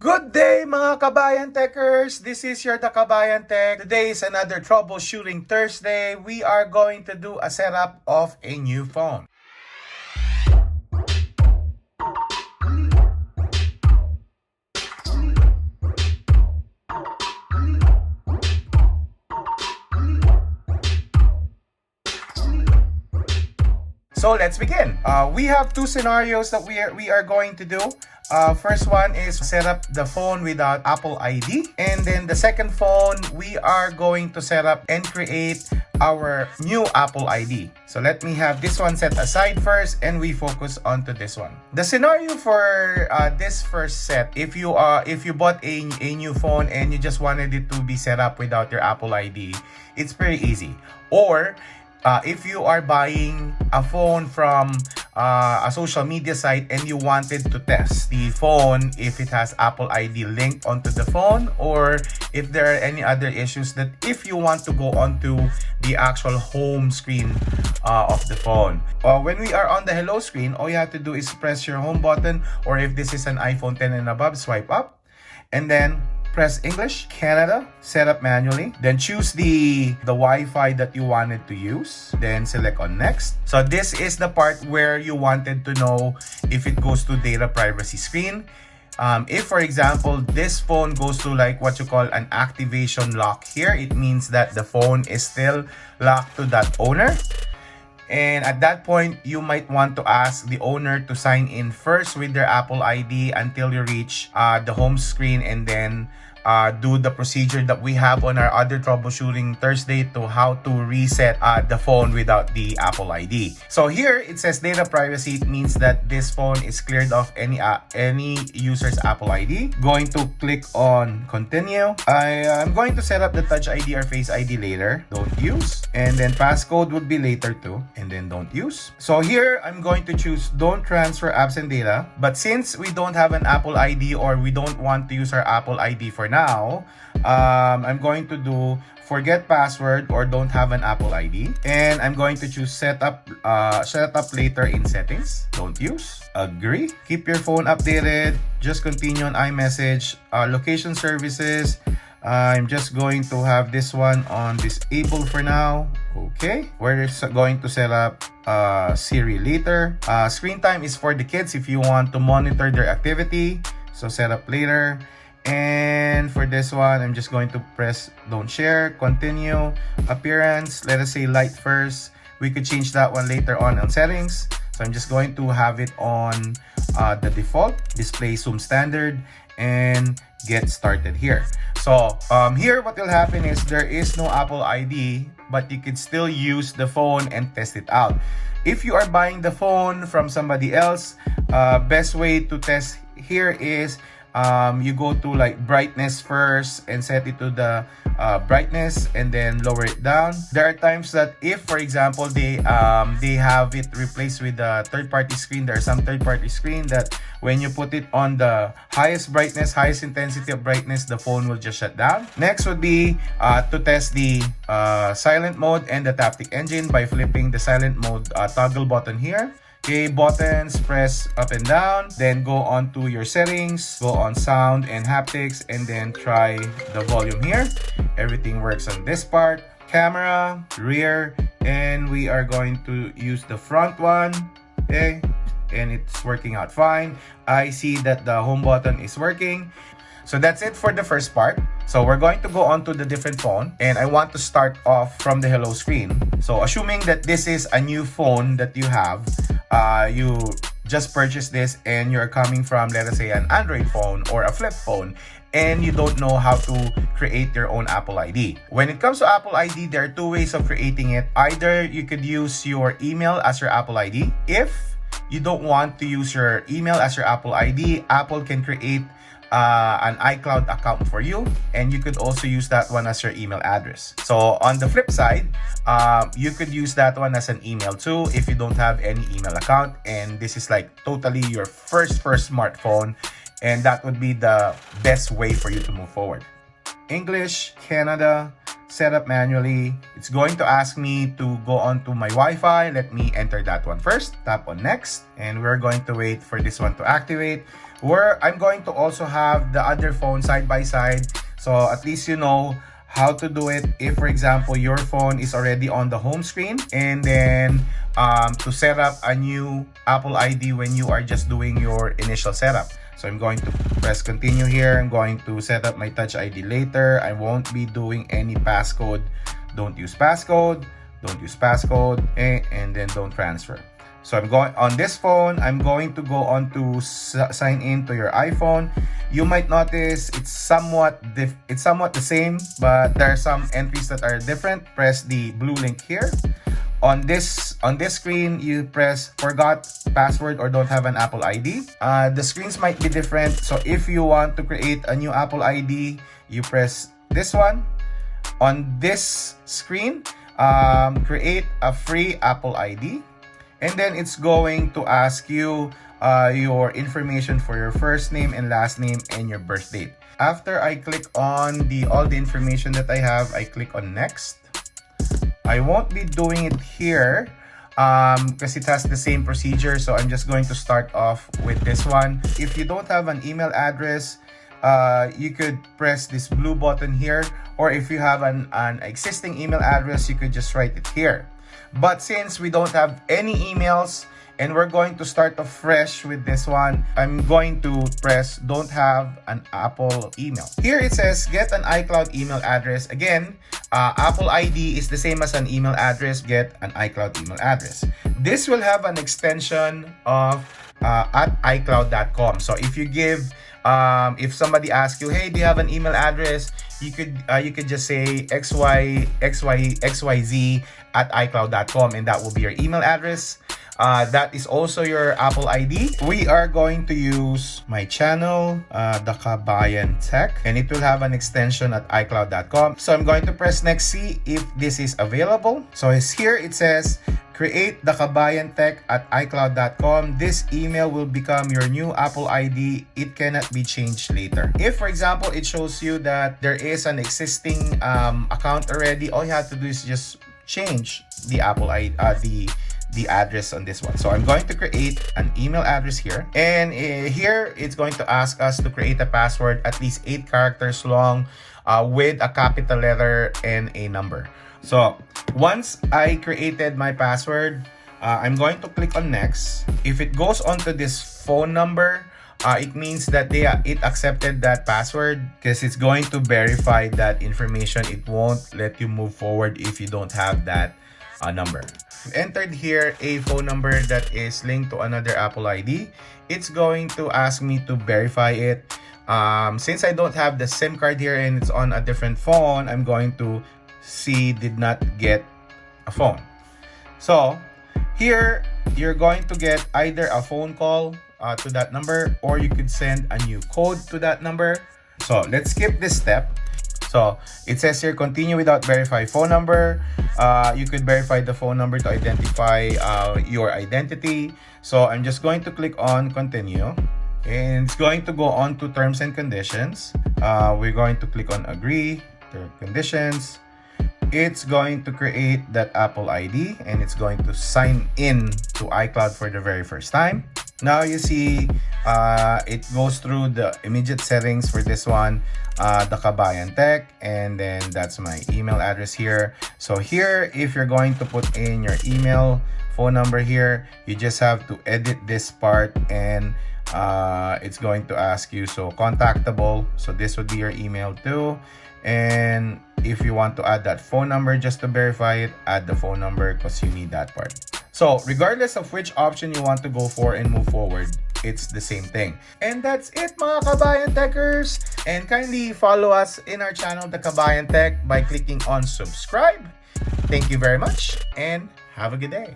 Good day mga Kabayan Techers! This is your The Kabayan Tech. Today is another troubleshooting Thursday. We are going to do a setup of a new phone. So let's begin. We have two scenarios that we are going to do. First one is set up the phone without Apple ID, and then the second phone we are going to set up and create our new Apple ID. So let me have this one set aside first, and we focus onto this one. The scenario for this first set, if you bought a new phone and you just wanted it to be set up without your Apple ID, it's pretty easy. Or if you are buying a phone from a social media site and you wanted to test the phone if it has Apple ID linked onto the phone, or if there are any other issues that if you want to go onto the actual home screen of the phone. When we are on the hello screen, all you have to do is press your home button, or if this is an iPhone 10 and above, swipe up and then press English, Canada, set up manually. Then choose the Wi-Fi that you wanted to use. Then select on next. So this is the part where you wanted to know if it goes to data privacy screen. If for example, this phone goes to like what you call an activation lock here, it means that the phone is still locked to that owner. And at that point, you might want to ask the owner to sign in first with their Apple ID until you reach the home screen, and then do the procedure that we have on our other troubleshooting Thursday to how to reset the phone without the Apple ID. So here it says data privacy. It means that this phone is cleared of any user's Apple ID. Going to click on continue. I'm going to set up the Touch ID or Face ID later. Don't use. And then passcode would be later too. And then don't use. So here I'm going to choose don't transfer apps and data. But since we don't have an Apple ID, or we don't want to use our Apple ID for now, I'm going to do forget password or don't have an Apple ID, and I'm going to choose set up later in settings. Don't use. Agree. Keep your phone updated. Just continue on iMessage. Location services, I'm just going to have this one on disable for now. Okay, we're going to set up Siri later. Screen time is for the kids if you want to monitor their activity, so set up later. And for this one, I'm just going to press don't share, continue. Appearance, let us say light first. We could change that one later on settings. So I'm just going to have it on the default, display zoom standard, and get started here. So here what will happen is there is no Apple ID, but you could still use the phone and test it out. If you are buying the phone from somebody else, best way to test here is you go to like brightness first and set it to the brightness, and then lower it down. There are times that if for example they have it replaced with a third-party screen, there are some third-party screen that when you put it on the highest brightness, highest intensity of brightness, the phone will just shut down. Next would be to test the silent mode and the taptic engine by flipping the silent mode toggle button here. Okay, buttons, press up and down, then go on to your settings, go on sound and haptics, and then try the volume here. Everything works on this part. Camera, rear, and we are going to use the front one. Okay, and it's working out fine. I see that the home button is working. So that's it for the first part. So we're going to go on to the different phone, and I want to start off from the hello screen. So assuming that this is a new phone that you have, you just purchased this and you're coming from, let us say, an Android phone or a flip phone, and you don't know how to create your own Apple ID. When it comes to Apple ID, there are two ways of creating it. Either you could use your email as your Apple ID. If you don't want to use your email as your Apple ID, Apple can create an iCloud account for you, and you could also use that one as your email address. So on the flip side, you could use that one as an email too if you don't have any email account, and this is like totally your first smartphone, and that would be the best way for you to move forward. English, Canada, set up manually. It's going to ask me to go on to my Wi-Fi. Let me enter that one first. Tap on next, and we're going to wait for this one to activate. where I'm going to also have the other phone side by side, so at least you know how to do it if, for example, your phone is already on the home screen, and then to set up a new Apple ID when you are just doing your initial setup. So I'm going to press continue here. I'm going to set up my Touch ID later. I won't be doing any passcode. Don't use passcode, don't use passcode, and then don't transfer. So I'm going on this phone, I'm going to go on to sign in to your iPhone. You might notice it's somewhat the same, but there are some entries that are different. Press the blue link here. On this screen, you press forgot password or don't have an Apple ID. The screens might be different. So if you want to create a new Apple ID, you press this one. On this screen, create a free Apple ID. And then it's going to ask you your information for your first name and last name and your birth date. After I click on all the information that I have, I click on next. I won't be doing it here because it has the same procedure. So I'm just going to start off with this one. If you don't have an email address, you could press this blue button here. Or if you have an existing email address, you could just write it here. But since we don't have any emails and we're going to start off fresh with this one, I'm going to press don't have an Apple email. Here it says get an iCloud email address. Again, Apple ID is the same as an email address. Get an iCloud email address. This will have an extension of at iCloud.com. So if you give if somebody asks you, hey, do you have an email address? You could just say xyz at iCloud.com, and that will be your email address. That is also your Apple ID. We are going to use my channel, the Kabayan Tech, and it will have an extension at iCloud.com. So I'm going to press next, see if this is available. So it's here, it says create the Kabayan Tech at iCloud.com. This email will become your new Apple ID. It cannot be changed later. If, for example, it shows you that there is an existing account already, all you have to do is just change the Apple ID, the address on this one. So I'm going to create an email address here, and here it's going to ask us to create a password at least 8 characters long with a capital letter and a number. So once I created my password, I'm going to click on next. If it goes onto this phone number, it means that it accepted that password because it's going to verify that information. It won't let you move forward if you don't have that number. I've entered here a phone number that is linked to another Apple ID. It's going to ask me to verify it. Since I don't have the SIM card here and it's on a different phone, I'm going to see did not get a phone. So here you're going to get either a phone call to that number, or you could send a new code to that number. So let's skip this step. So it says here continue without verify phone number. You could verify the phone number to identify your identity. So I'm just going to click on continue, and it's going to go on to terms and conditions. We're going to click on agree to conditions. It's going to create that Apple ID, and it's going to sign in to iCloud for the very first time. Now you see it goes through the immediate settings for this one, the Kabayan Tech, and then that's my email address here. So here, if you're going to put in your email, phone number here, you just have to edit this part, and it's going to ask you, so contactable, so this would be your email too. And if you want to add that phone number just to verify it, add the phone number because you need that part. So regardless of which option you want to go for and move forward, it's the same thing. And that's it, mga Kabayan Techers. And kindly follow us in our channel, The Kabayan Tech, by clicking on subscribe. Thank you very much and have a good day.